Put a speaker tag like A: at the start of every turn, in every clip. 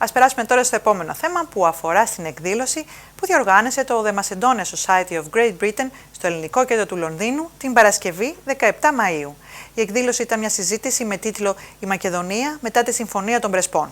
A: Ας περάσουμε τώρα στο επόμενο θέμα που αφορά στην εκδήλωση που διοργάνωσε το The Macedonia Society of Great Britain στο ελληνικό κέντρο του Λονδίνου την Παρασκευή 17 Μαΐου. Η εκδήλωση ήταν μια συζήτηση με τίτλο «Η Μακεδονία μετά τη Συμφωνία των Πρεσπών».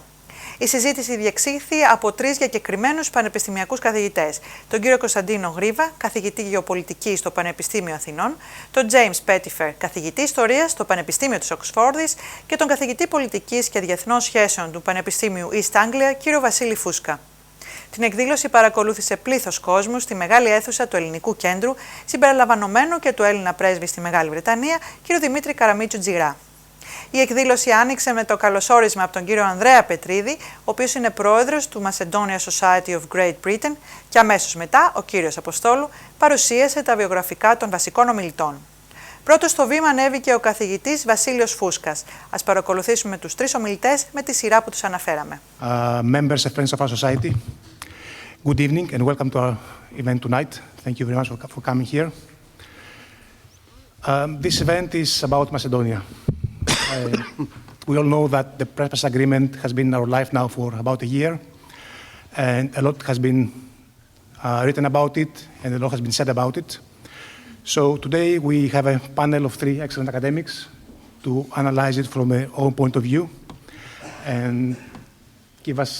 A: Η συζήτηση διεξήχθη από τρεις διακεκριμένους πανεπιστημιακούς καθηγητές: τον κύριο Κωνσταντίνο Γρίβα, καθηγητή Γεωπολιτικής στο Πανεπιστήμιο Αθηνών, τον James Pettifer, καθηγητή ιστορίας στο Πανεπιστήμιο της Οξφόρδης και τον καθηγητή Πολιτικής και Διεθνών Σχέσεων του Πανεπιστήμιου East Anglia, κύριο Βασίλη Φούσκα. Την εκδήλωση παρακολούθησε πλήθος κόσμου στη μεγάλη αίθουσα του ελληνικού κέντρου, συμπεριλαμβανομένου και του Έλληνα πρέσβη στη Μεγάλη Βρετανία, κύριο Δημήτρη Καραμίτσου-Τζιρά. Η εκδήλωση άνοιξε με το καλωσόρισμα από τον κύριο Ανδρέα Πετρίδη, ο οποίος είναι πρόεδρος του Macedonia Society of Great Britain, και αμέσως μετά ο κύριος Αποστόλου παρουσίασε τα βιογραφικά των βασικών ομιλητών. Πρώτος στο βήμα ανέβηκε ο καθηγητής Βασίλειος Φούσκας. Ας παρακολουθήσουμε τους τρεις ομιλητές με τη σειρά που τους αναφέραμε.
B: Members and friends of our society, good evening and welcome to our event tonight. Thank you very much for coming here. This event is about Macedonia. We all know that the Prespon agreement has been in our life now for about a year, and a lot has been written about it, and a lot has been said about it. So today we have a panel of three excellent academics to analyze it from their own point of view and give us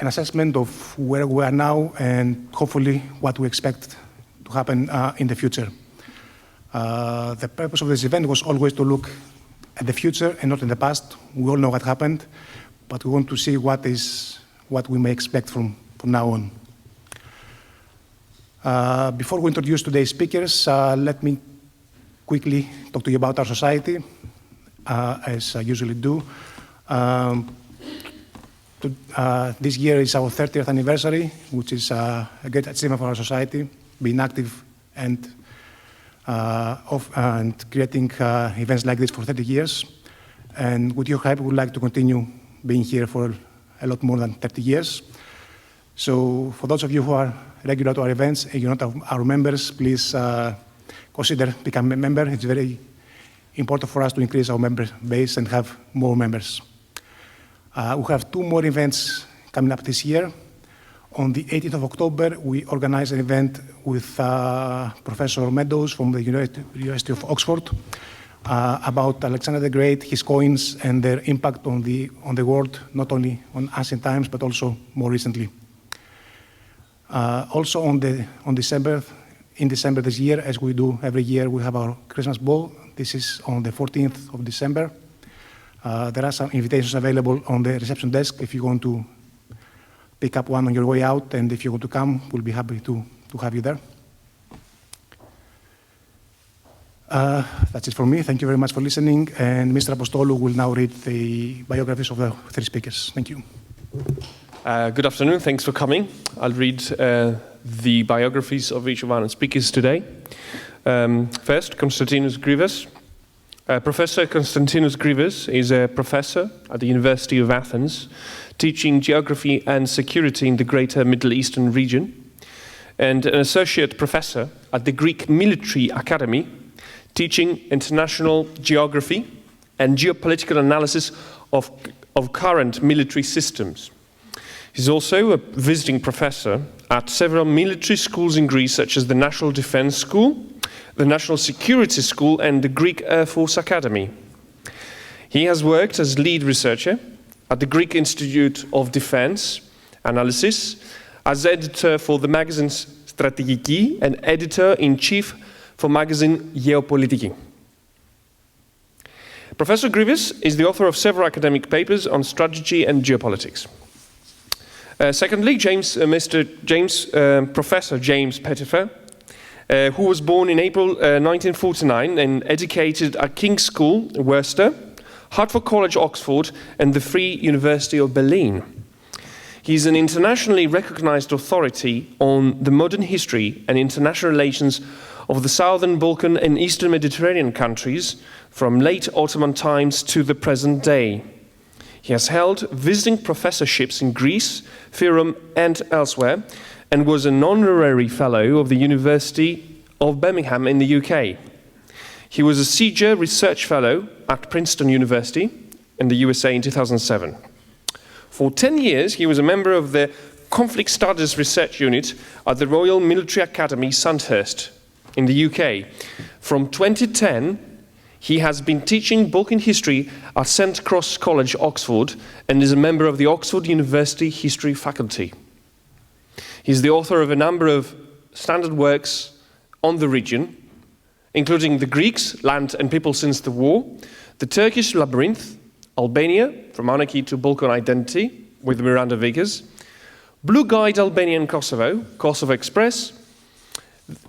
B: an assessment of where we are now and hopefully what we expect to happen in the future. The purpose of this event was always to look at the future and not in the past. We all know what happened, but we want to see what we may expect from now on. Before we introduce today's speakers, let me quickly talk to you about our society, as I usually do. This year is our 30th anniversary, which is a great achievement for our society, being active and creating events like this for 30 years. And with your help, we would like to continue being here for a lot more than 30 years. So for those of you who are regular to our events and you're not our members, please consider becoming a member. It's very important for us to increase our member base and have more members. We have two more events coming up this year. On the 18th of October, we organize an event with Professor Meadows from the University of Oxford about Alexander the Great, his coins, and their impact on the world, not only on ancient times, but also more recently. Also in December this year, as we do every year, we have our Christmas ball. This is on the 14th of December. There are some invitations available on the reception desk if you want to pick up one on your way out, and if you want to come, we'll be happy to have you there. That's it for me. Thank you very much for listening, and Mr. Apostolou will now read the biographies of the three speakers. Thank you.
C: Good afternoon. Thanks for coming. I'll read the biographies of each of our speakers today. First, Konstantinos Grivas. Professor Konstantinos Grivas is a professor at the University of Athens, teaching geography and security in the greater Middle Eastern region, and an associate professor at the Greek Military Academy, teaching international geography and geopolitical analysis of current military systems. He's also a visiting professor at several military schools in Greece, such as the National Defense School, the National Security School, and the Greek Air Force Academy. He has worked as lead researcher at the Greek Institute of Defense Analysis, as editor for the magazine Strategiki and editor-in-chief for magazine Gεωπολιτική. Professor Grivas is the author of several academic papers on strategy and geopolitics. Secondly, Professor James Pettifer, who was born in April 1949 and educated at King's School, Worcester, Hertford College, Oxford, and the Free University of Berlin. He's an internationally recognized authority on the modern history and international relations of the Southern Balkan and Eastern Mediterranean countries from late Ottoman times to the present day. He has held visiting professorships in Greece, Fyrom, and elsewhere, and was an honorary fellow of the University of Birmingham in the UK. He was a CEGER Research Fellow at Princeton University in the USA in 2007. For 10 years, he was a member of the Conflict Studies Research Unit at the Royal Military Academy, Sandhurst, in the UK. From 2010, he has been teaching Balkan history at St. Cross College, Oxford, and is a member of the Oxford University History Faculty. He's the author of a number of standard works on the region, including The Greeks, Land and People Since the War, The Turkish Labyrinth, Albania, From Anarchy to Balkan Identity, with Miranda Vickers, Blue Guide Albania and Kosovo, Kosovo Express,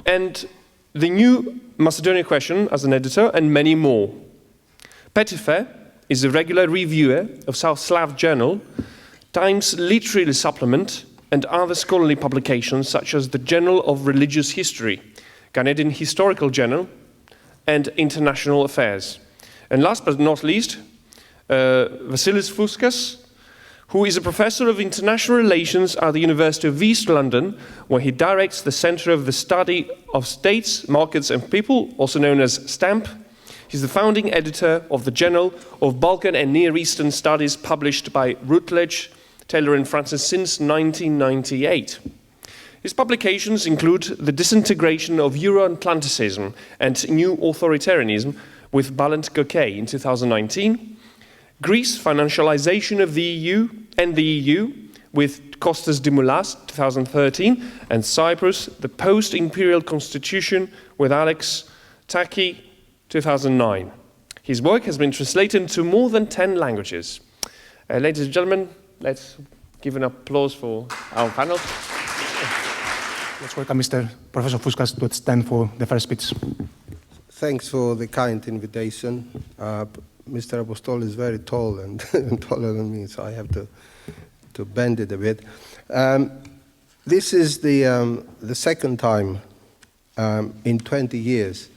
C: and The New Macedonia Question as an editor, and many more. Pettifer is a regular reviewer of South Slav Journal, Times Literary Supplement, and other scholarly publications such as the Journal of Religious History, Canadian Historical Journal, and International Affairs. And last but not least, Vasίλειος Φούσκας, who is a professor of international relations at the University of East London, where he directs the Centre of the Study of States, Markets and People, also known as STAMP. He's the founding editor of the Journal of Balkan and Near Eastern Studies, published by Routledge, Taylor and Francis since 1998. His publications include The Disintegration of Euro-Atlanticism and New Authoritarianism with Balint Gokay in 2019, Greece, Financialization of the EU and the EU with Kostas Dimoulas, 2013, and Cyprus, The Post-Imperial Constitution with Alex Taki, 2009. His work has been translated into more than 10 languages. Ladies and gentlemen, let's give an applause for our panel.
B: Let's welcome Mr. Professor Fúskas to stand for the first speech.
D: Thanks for the kind invitation. Mr. Apostolou is very tall and taller than me, so I have to bend it a bit. This is the second time in 20 years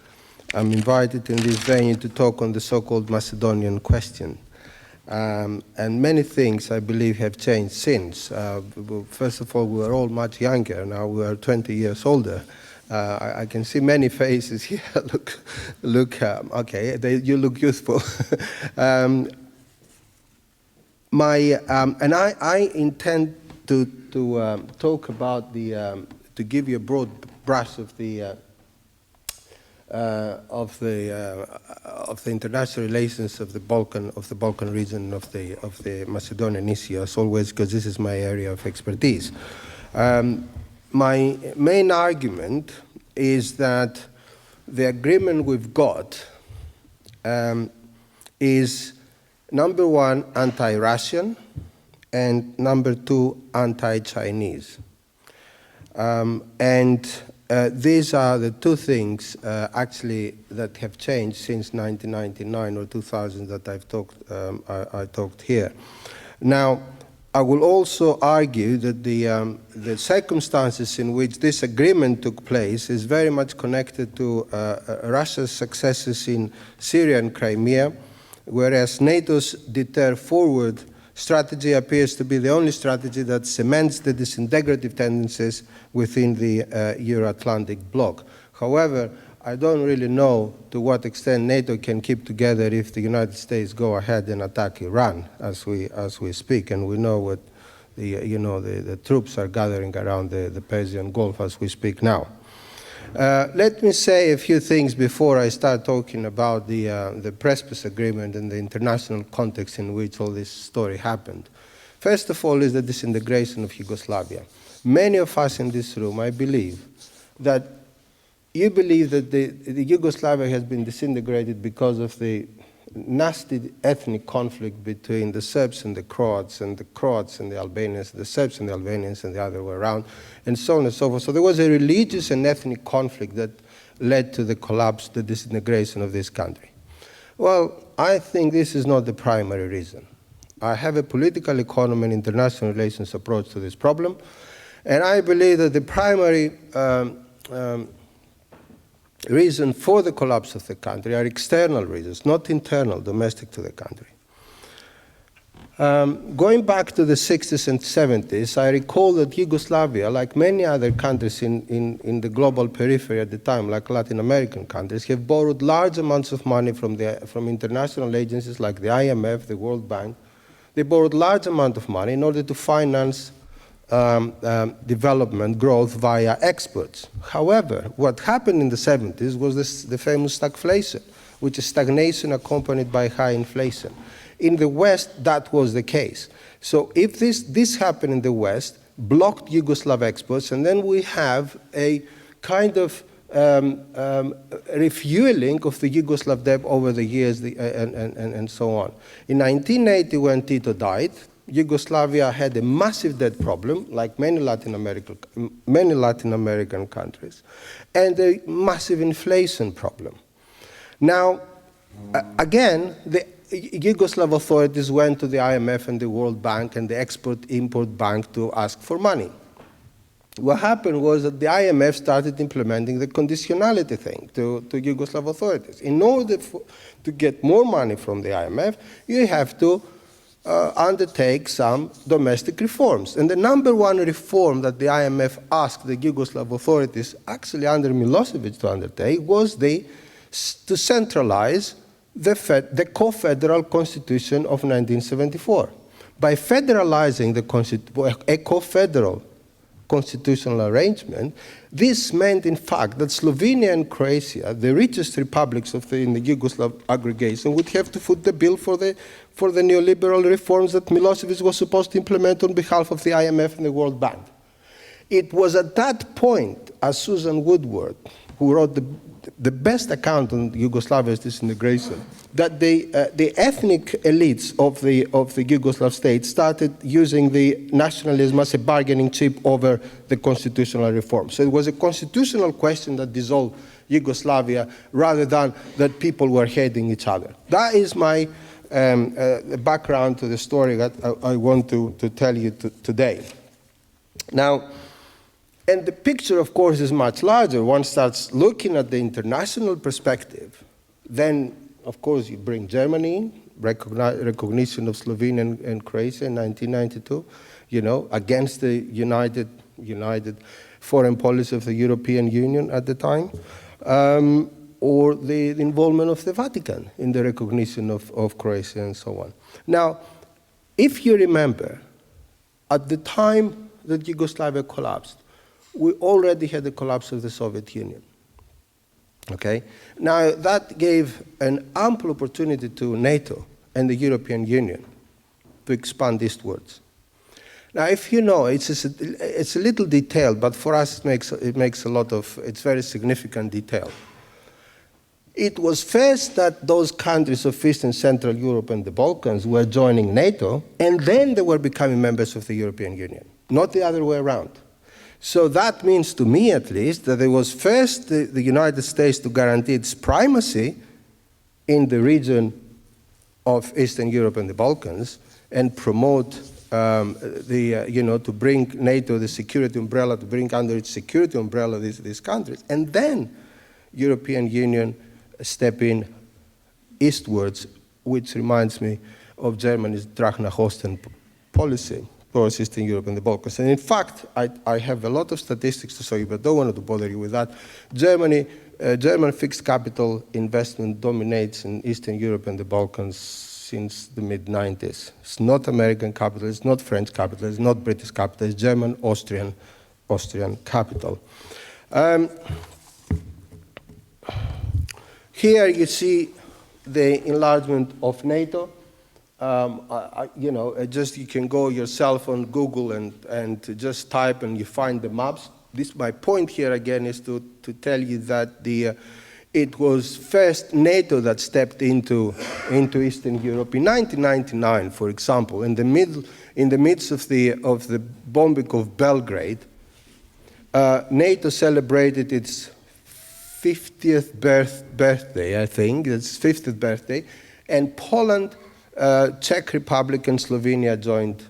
D: I'm invited in this venue to talk on the so-called Macedonian question. And many things, I believe, have changed since. First of all, we were all much younger. Now we are 20 years older. I can see many faces here. Okay, you look youthful. And I intend to talk about to give you a broad brush of the international relations of the Balkan region of the Macedonian issue, as always, because this is my area of expertise. My main argument is that the agreement we've got is, number one, anti-Russian, and number two, anti-Chinese. These are the two things actually that have changed since 1999 or 2000 that I talked here. Now, I will also argue that the circumstances in which this agreement took place is very much connected to Russia's successes in Syria and Crimea, whereas NATO's deter forward strategy appears to be the only strategy that cements the disintegrative tendencies within the Euro-Atlantic bloc. However, I don't really know to what extent NATO can keep together if the United States go ahead and attack Iran as we speak, and we know what the troops are gathering around the Persian Gulf as we speak now. Let me say a few things before I start talking about the Prespes agreement and the international context in which all this story happened. First of all is the disintegration of Yugoslavia. Many of us in this room, I believe, that you believe that the Yugoslavia has been disintegrated because of the nasty ethnic conflict between the Serbs and the Croats and the Albanians, the Serbs and the Albanians and the other way around, and so on and so forth. So there was a religious and ethnic conflict that led to the collapse, the disintegration of this country. Well, I think this is not the primary reason. I have a political economy and international relations approach to this problem, and I believe that the primary reason for the collapse of the country are external reasons, not internal, domestic to the country. Going back to the 60s and 70s, I recall that Yugoslavia, like many other countries in the global periphery at the time, like Latin American countries, have borrowed large amounts of money from international agencies like the IMF, the World Bank, They borrowed large amount of money in order to finance development growth via exports. However, what happened in the 70s was the famous stagflation, which is stagnation accompanied by high inflation. In the West, that was the case. So if this happened in the West, blocked Yugoslav exports, and then we have a kind of refueling of the Yugoslav debt over the years and so on. In 1980, when Tito died, Yugoslavia had a massive debt problem, like many Latin American countries, and a massive inflation problem. Now, again, the Yugoslav authorities went to the IMF and the World Bank and the Export-Import Bank to ask for money. What happened was that the IMF started implementing the conditionality thing to Yugoslav authorities. In order to get more money from the IMF, you have to undertake some domestic reforms. And the number one reform that the IMF asked the Yugoslav authorities, actually under Milosevic, to undertake was to centralize the co-federal constitution of 1974. By federalizing a co-federal constitutional arrangement, this meant, in fact, that Slovenia and Croatia, the richest republics in the Yugoslav aggregation, would have to foot the bill for the neoliberal reforms that Milosevic was supposed to implement on behalf of the IMF and the World Bank. It was at that point, as Susan Woodward, who wrote the best account on Yugoslavia's disintegration, that the ethnic elites of the Yugoslav state started using the nationalism as a bargaining chip over the constitutional reform. So it was a constitutional question that dissolved Yugoslavia rather than that people were hating each other. That is my background to the story that I want to tell you today. Now, and the picture, of course, is much larger. One starts looking at the international perspective. Then, of course, you bring Germany in, recognition of Slovenia and Croatia in 1992, against the united foreign policy of the European Union at the time, or the involvement of the Vatican in the recognition of Croatia and so on. Now, if you remember, at the time that Yugoslavia collapsed, we already had the collapse of the Soviet Union. Okay? Now, that gave an ample opportunity to NATO and the European Union to expand eastwards. Now, if you know, it's a little detailed, but for us it makes a lot of, it's very significant detail. It was first that those countries of East and Central Europe and the Balkans were joining NATO, and then they were becoming members of the European Union, not the other way around. So that means, to me at least, that it was first the United States to guarantee its primacy in the region of Eastern Europe and the Balkans and promote to bring NATO the security umbrella, to bring under its security umbrella these countries. And then European Union step in eastwards, which reminds me of Germany's Drachner-Holstein policy towards Eastern Europe and the Balkans. And in fact, I have a lot of statistics to show you, but don't want to bother you with that. German fixed capital investment dominates in Eastern Europe and the Balkans since the mid-90s. It's not American capital, it's not French capital, it's not British capital, it's German, Austrian capital. Here you see the enlargement of NATO. You can go yourself on Google and just type and you find the maps. My point here again is to tell you that it was first NATO that stepped into Eastern Europe in 1999, for example, in the midst of the bombing of Belgrade. NATO celebrated its 50th birthday, I think, its 50th birthday, and Poland, Czech Republic, and Slovenia joined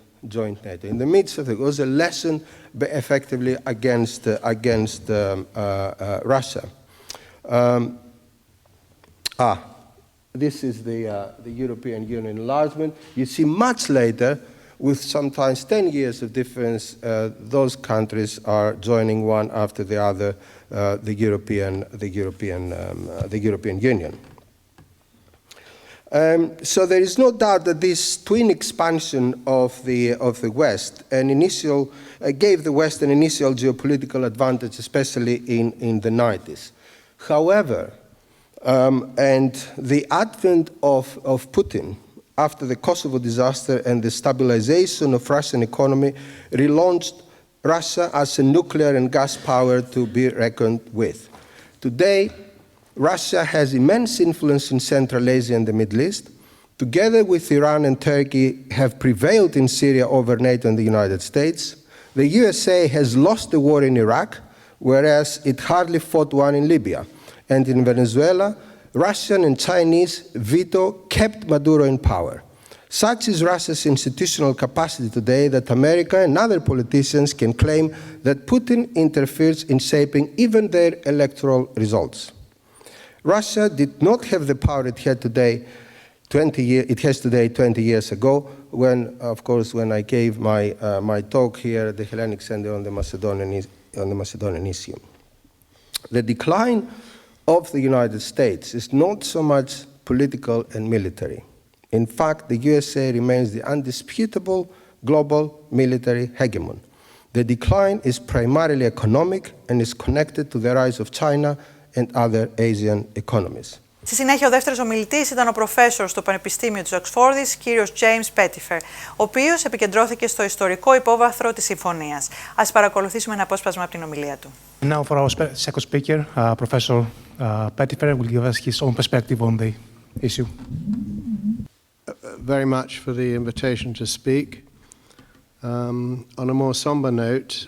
D: NATO. In the midst of it was a lesson, effectively against Russia. This is the European Union enlargement. You see, much later, with sometimes 10 years of difference, those countries are joining one after the other the European Union. So there is no doubt that this twin expansion of the West gave the West an initial geopolitical advantage, especially in the 90s. However, and the advent of Putin after the Kosovo disaster and the stabilization of Russian economy relaunched Russia as a nuclear and gas power to be reckoned with. Today, Russia has immense influence in Central Asia and the Middle East. Together with Iran and Turkey, have prevailed in Syria over NATO and the United States. The USA has lost the war in Iraq, whereas it hardly fought one in Libya. And in Venezuela, Russian and Chinese veto kept Maduro in power. Such is Russia's institutional capacity today that America and other politicians can claim that Putin interferes in shaping even their electoral results. Russia did not have the power it had today, 20 years ago, when, of course, when I gave my talk here at the Hellenic Center on the Macedonian issue. The decline of the United States is not so much political and military. In fact, the USA remains the undisputable global military hegemon. The decline is primarily economic and is connected to the rise of China and other Asian economies.
A: Στη συνέχεια, ο δεύτερος ομιλητής ήταν ο προφέσορ στο Πανεπιστήμιο της Οξφόρδης, κύριος James Pettifer, ο οποίος επικεντρώθηκε στο ιστορικό υπόβαθρο της Συμφωνίας. Ας παρακολουθήσουμε ένα απόσπασμα από την ομιλία του.
B: Now for our second speaker, Professor Pettifer will give us his own perspective on the issue.
E: Very much for the invitation to speak. On a more somber note,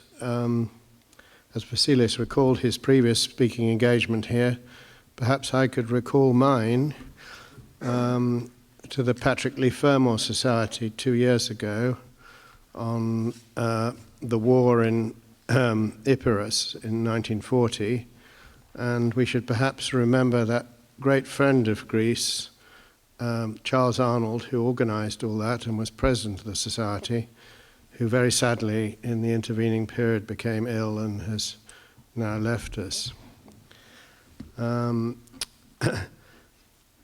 E: as Vasilios recalled his previous speaking engagement here, perhaps I could recall mine to the Patrick Leigh Fermor Society 2 years ago on the war in Epirus in 1940, and we should perhaps remember that great friend of Greece, Charles Arnold, who organized all that and was president of the society, who very sadly in the intervening period became ill and has now left us.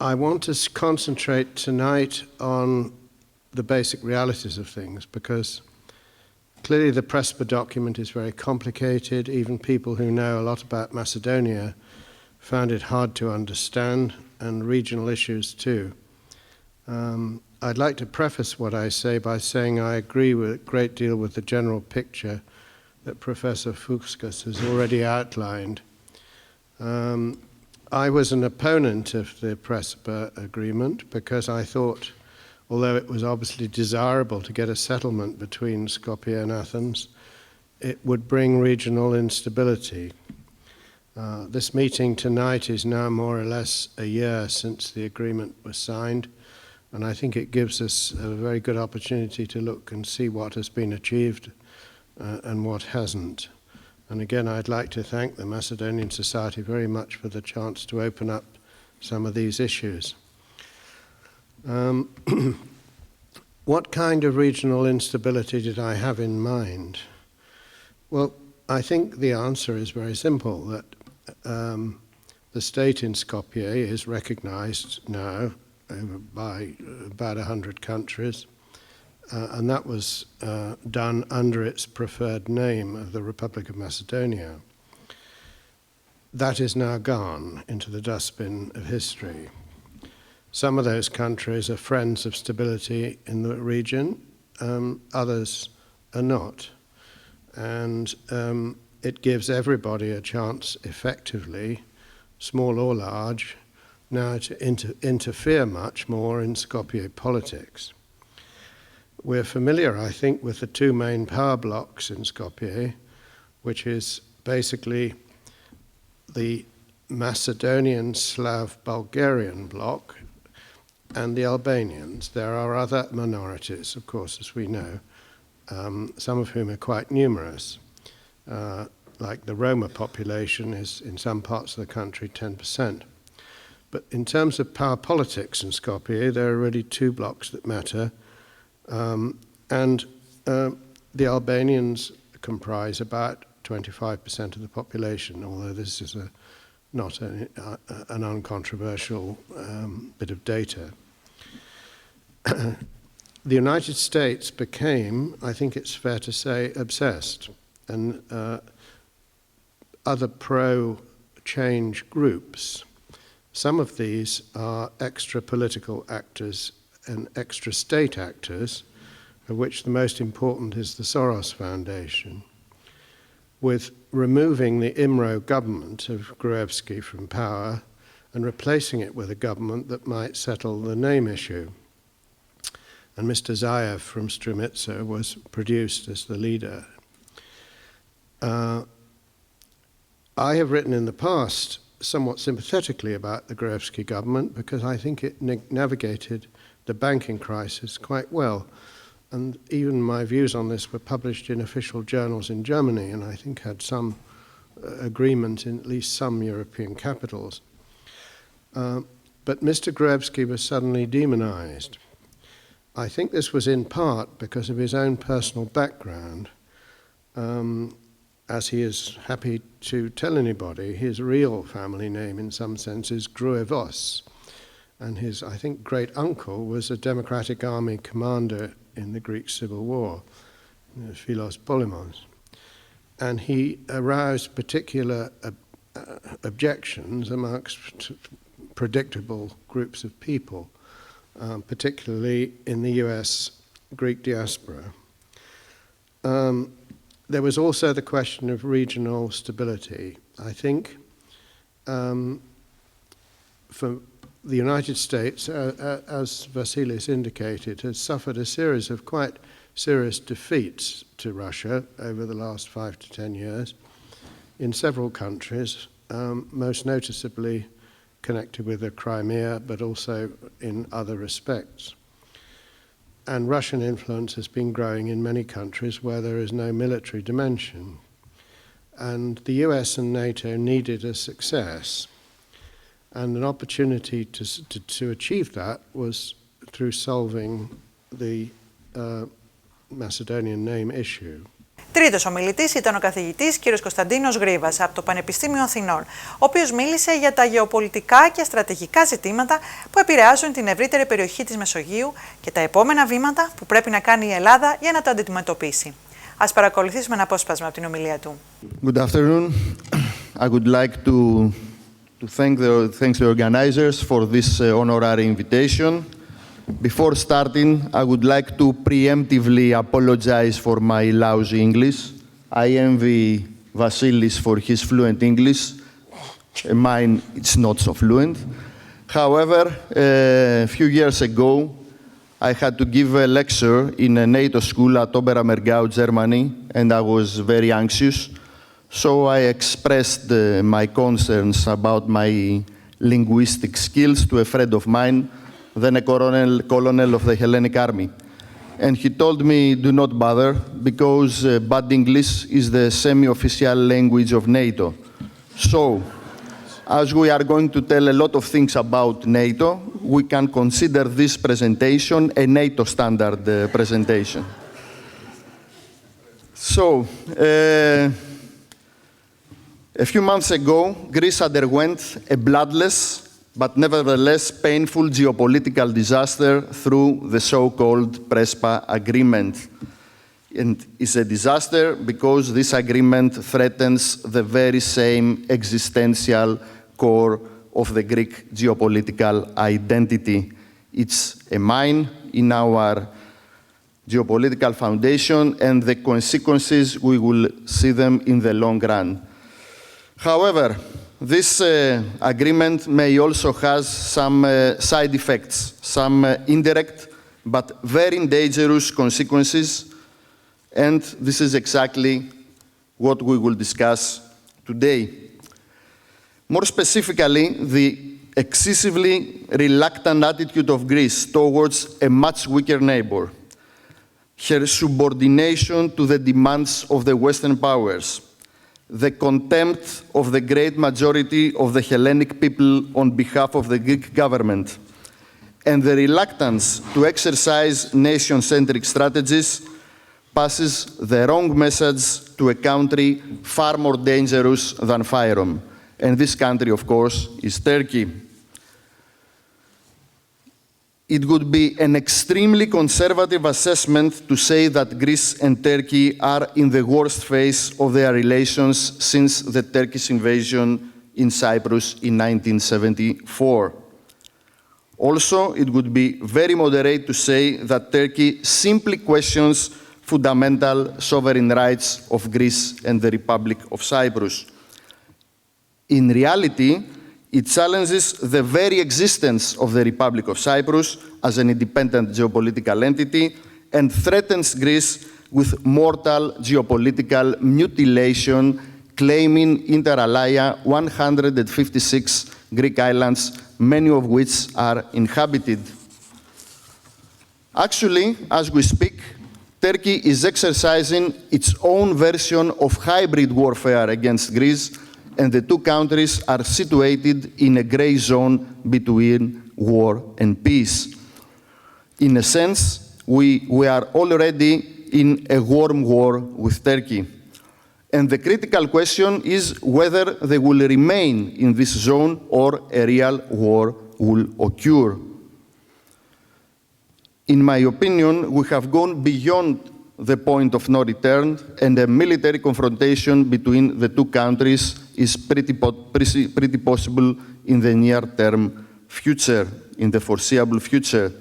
E: I want to concentrate tonight on the basic realities of things, because clearly the Prespon document is very complicated. Even people who know a lot about Macedonia found it hard to understand, and regional issues too. I'd like to preface what I say by saying I agree with a great deal with the general picture that Professor Fúskas has already outlined. I was an opponent of the Prespon agreement because I thought, although it was obviously desirable to get a settlement between Skopje and Athens, it would bring regional instability. This meeting tonight is now more or less a year since the agreement was signed, and I think it gives us a very good opportunity to look and see what has been achieved and what hasn't. And again, I'd like to thank the Macedonian Society very much for the chance to open up some of these issues. What kind of regional instability did I have in mind? Well, I think the answer is very simple, that the state in Skopje is recognized now by about 100 countries, and that was done under its preferred name of the Republic of Macedonia. That is now gone into the dustbin of history. Some of those countries are friends of stability in the region, others are not. And it gives everybody a chance effectively, small or large, now to interfere much more in Skopje politics. We're familiar, I think, with the two main power blocks in Skopje, which is basically the Macedonian Slav-Bulgarian bloc and the Albanians. There are other minorities, of course, as we know, some of whom are quite numerous. Like the Roma population is, in some parts of the country, 10%. But in terms of power politics in Skopje, there are really two blocks that matter. And the Albanians comprise about 25% of the population, although this is not an uncontroversial bit of data. the United States became, I think it's fair to say, obsessed. And other pro-change groups, some of these are extra-political actors and extra-state actors, of which the most important is the Soros Foundation, with removing the IMRO government of Gruevski from power and replacing it with a government that might settle the name issue. And Mr. Zaev from Strumitsa was produced as the leader. I have written in the past somewhat sympathetically about the Gruevski government because I think it navigated the banking crisis quite well. And even my views on this were published in official journals in Germany, and I think had some agreement in at least some European capitals. But Mr. Gruevski was suddenly demonized. I think this was in part because of his own personal background. As he is happy to tell anybody, his real family name in some sense is Gruevos. And his, I think, great-uncle was a Democratic Army commander in the Greek Civil War, Philos Polemos. And he aroused particular objections amongst predictable groups of people, particularly in the US Greek diaspora. There was also the question of regional stability. I think for the United States, as Vasilis indicated, has suffered a series of quite serious defeats to Russia over the last 5 to 10 years in several countries, most noticeably connected with the Crimea, but also in other respects. And Russian influence has been growing in many countries where there is no military dimension. And the US and NATO needed a success. And an opportunity to achieve that was through solving the Macedonian name issue.
A: Τρίτος ομιλητής ήταν ο καθηγητής κ. Κωνσταντίνος Γρίβας από το Πανεπιστήμιο Αθηνών, ο οποίος μίλησε για τα γεωπολιτικά και στρατηγικά ζητήματα που επηρεάζουν την ευρύτερη περιοχή της Μεσογείου και τα επόμενα βήματα που πρέπει να κάνει η Ελλάδα για να τα αντιμετωπίσει. Ας παρακολουθήσουμε ένα απόσπασμα από την ομιλία του.
F: Good afternoon. I would like to thank the organizers for this honorary invitation. Before starting, I would like to preemptively apologize for my lousy English. I envy Vasilis for his fluent English. Mine, it's not so fluent. However, a few years ago, I had to give a lecture in a NATO school at Oberammergau, Germany, and I was very anxious. So I expressed my concerns about my linguistic skills to a friend of mine, then a colonel of the Hellenic Army. And he told me, do not bother, because bad English is the semi-official language of NATO. So, as we are going to tell a lot of things about NATO, we can consider this presentation a NATO standard presentation. So, a few months ago, Greece underwent a bloodless but nevertheless painful geopolitical disaster through the so-called Prespa agreement. And it's a disaster because this agreement threatens the very same existential core of the Greek geopolitical identity. It's a mine in our geopolitical foundation, and the consequences, we will see them in the long run. However, this agreement may also have some side effects, some indirect but very dangerous consequences, and this is exactly what we will discuss today. More specifically, the excessively reluctant attitude of Greece towards a much weaker neighbor, her subordination to the demands of the Western powers, the contempt of the great majority of the Hellenic people on behalf of the Greek government, and the reluctance to exercise nation-centric strategies passes the wrong message to a country far more dangerous than Fyrom. And this country, of course, is Turkey. it would be an extremely conservative assessment to say that Greece and Turkey are in the worst phase of their relations since the Turkish invasion in Cyprus in 1974. Also, it would be very moderate to say that Turkey simply questions fundamental sovereign rights of Greece and the Republic of Cyprus. In reality, it challenges the very existence of the Republic of Cyprus as an independent geopolitical entity and threatens Greece with mortal geopolitical mutilation, claiming inter alia 156 Greek islands, many of which are inhabited. Actually, as we speak, Turkey is exercising its own version of hybrid warfare against Greece, and the two countries are situated in a grey zone between war and peace. In a sense, we are already in a warm war with Turkey. And the critical question is whether they will remain in this zone or a real war will occur. In my opinion, we have gone beyond the point of no return, and a military confrontation between the two countries is pretty possible in the near-term future, in the foreseeable future.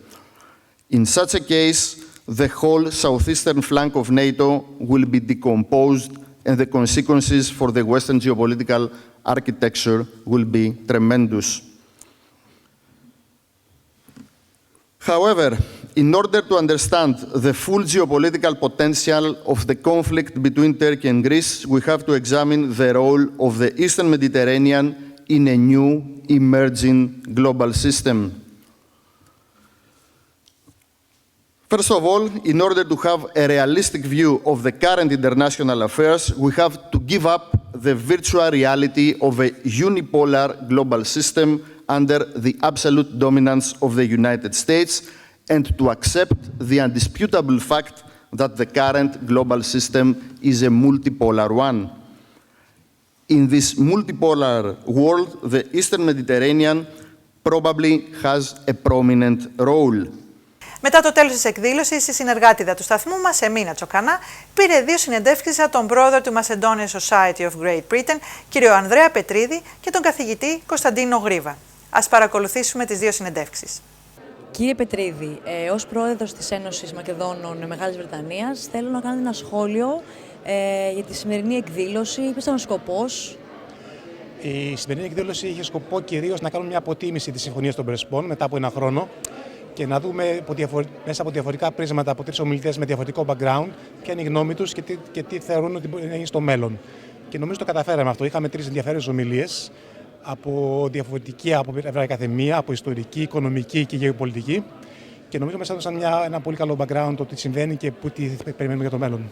F: In such a case, the whole southeastern flank of NATO will be decomposed, and the consequences for the Western geopolitical architecture will be tremendous. However, in order to understand the full geopolitical potential of the conflict between Turkey and Greece, we have to examine the role of the Eastern Mediterranean in a new, emerging global system. First of all, in order to have a realistic view of the current international affairs, we have to give up the virtual reality of a unipolar global system under the absolute dominance of the United States, and to accept the undisputable fact that the current global system is a multipolar one. In this multipolar world, the Eastern Mediterranean probably has a prominent role.
A: Μετά το τέλος της εκδήλωσης, η συνεργάτηδα του σταθμού μας, Εμίνα Τσοκανά, πήρε 2 συνεντεύξεις από τον πρόεδρο του Macedonian Society of Great Britain, κύριο Ανδρέα Πετρίδη, και τον καθηγητή Κωνσταντίνο Γρίβα. Ας παρακολουθήσουμε τις 2 συνεντεύξεις.
G: Κύριε Πετρίδη, ως πρόεδρος της Ένωσης Μακεδόνων Μεγάλης Βρετανίας, θέλω να κάνετε ένα σχόλιο για τη σημερινή εκδήλωση. Ποιος ήταν ο σκοπός?
B: Η σημερινή εκδήλωση είχε σκοπό κυρίως να κάνουμε μια αποτίμηση της Συμφωνίας των Πρεσπών μετά από 1 χρόνο και να δούμε μέσα από διαφορετικά πρίσματα από 3 ομιλητές με διαφορετικό background ποια είναι η γνώμη τους και τι θεωρούν ότι μπορεί να γίνει στο μέλλον. Και νομίζω το καταφέραμε αυτό. Είχαμε 3 ενδιαφέρουσες ομιλίες από διαφορετική από καθεμία, από ιστορική, οικονομική και γεωπολιτική. Και νομίζω μας έδωσαν ένα πολύ καλό background το τι συμβαίνει και τι περιμένουμε για το μέλλον.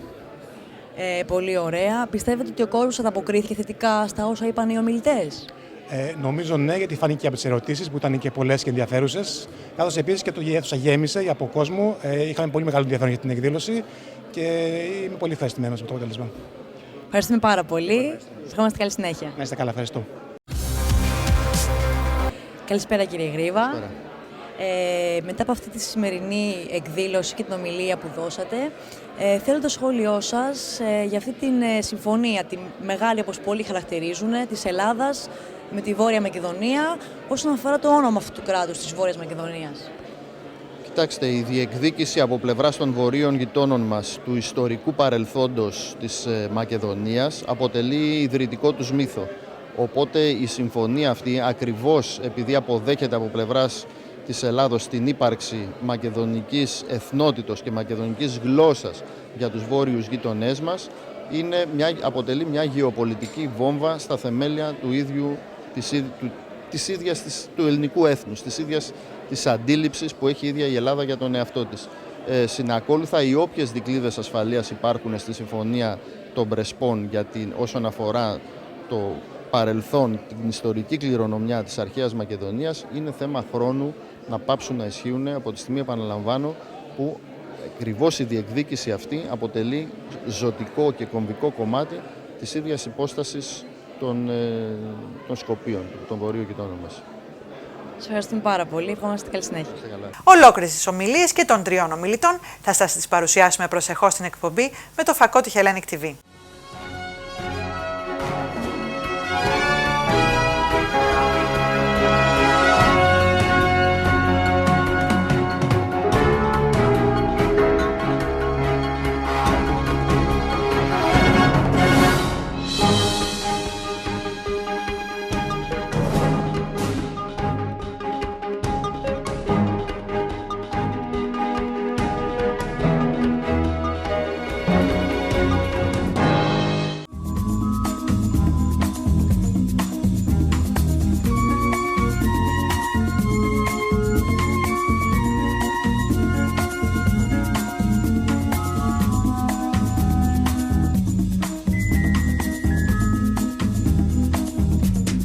G: Πολύ ωραία. Πιστεύετε ότι ο κόσμος ανταποκρίθηκε θετικά στα όσα είπαν οι ομιλητές?
B: Νομίζω ναι, γιατί φάνηκε από τις ερωτήσεις που ήταν και πολλές και ενδιαφέρουσες. Καθώς επίσης και η αίθουσα γέμισε από κόσμο. Είχαμε πολύ μεγάλο ενδιαφέρον για την εκδήλωση και είμαι πολύ ευχαριστημένος με το αποτέλεσμα.
G: Ευχαριστούμε πάρα πολύ. Σας ευχόμαστε καλή συνέχεια.
B: Να είστε καλά, ευχαριστώ.
G: Καλησπέρα κύριε Γρίβα. Μετά από αυτή τη σημερινή εκδήλωση και την ομιλία που δώσατε, θέλω το σχόλιο σας για αυτή την συμφωνία, τη μεγάλη όπως πολλοί χαρακτηρίζουν, της Ελλάδας με τη Βόρεια Μακεδονία, όσον αφορά το όνομα αυτού του κράτους της Βόρειας Μακεδονίας.
F: Κοιτάξτε, η διεκδίκηση από πλευράς των βορείων γειτόνων μας του ιστορικού παρελθόντος της Μακεδονίας αποτελεί ιδρυτικό τους μύθο. Οπότε η συμφωνία αυτή, ακριβώς επειδή αποδέχεται από πλευράς της Ελλάδος την ύπαρξη μακεδονικής εθνότητος και μακεδονικής γλώσσας για τους βόρειους γείτονές μας, αποτελεί μια γεωπολιτική βόμβα στα θεμέλια του ελληνικού έθνους, της ίδιας της αντίληψης που έχει η ίδια η Ελλάδα για τον εαυτό της. Συνακόλουθα, οι όποιες δικλείδες ασφαλείας υπάρχουν στη Συμφωνία των Πρεσπών όσον αφορά το παρελθόν, την ιστορική κληρονομιά της αρχαίας Μακεδονίας, είναι θέμα χρόνου να πάψουν να ισχύουν από τη στιγμή, επαναλαμβάνω, που ακριβώς η διεκδίκηση αυτή αποτελεί ζωτικό και κομβικό κομμάτι της ίδιας υπόστασης των Σκοπίων, των βορείων γειτόνων μας.
G: Σας ευχαριστούμε πάρα πολύ. Ευχόμαστε καλή συνέχεια.
A: Ολόκληρες τις ομιλίες και των τριών ομιλητών θα σας τις παρουσιάσουμε προσεχώς στην εκπομπή με το φακό του Hellenic TV.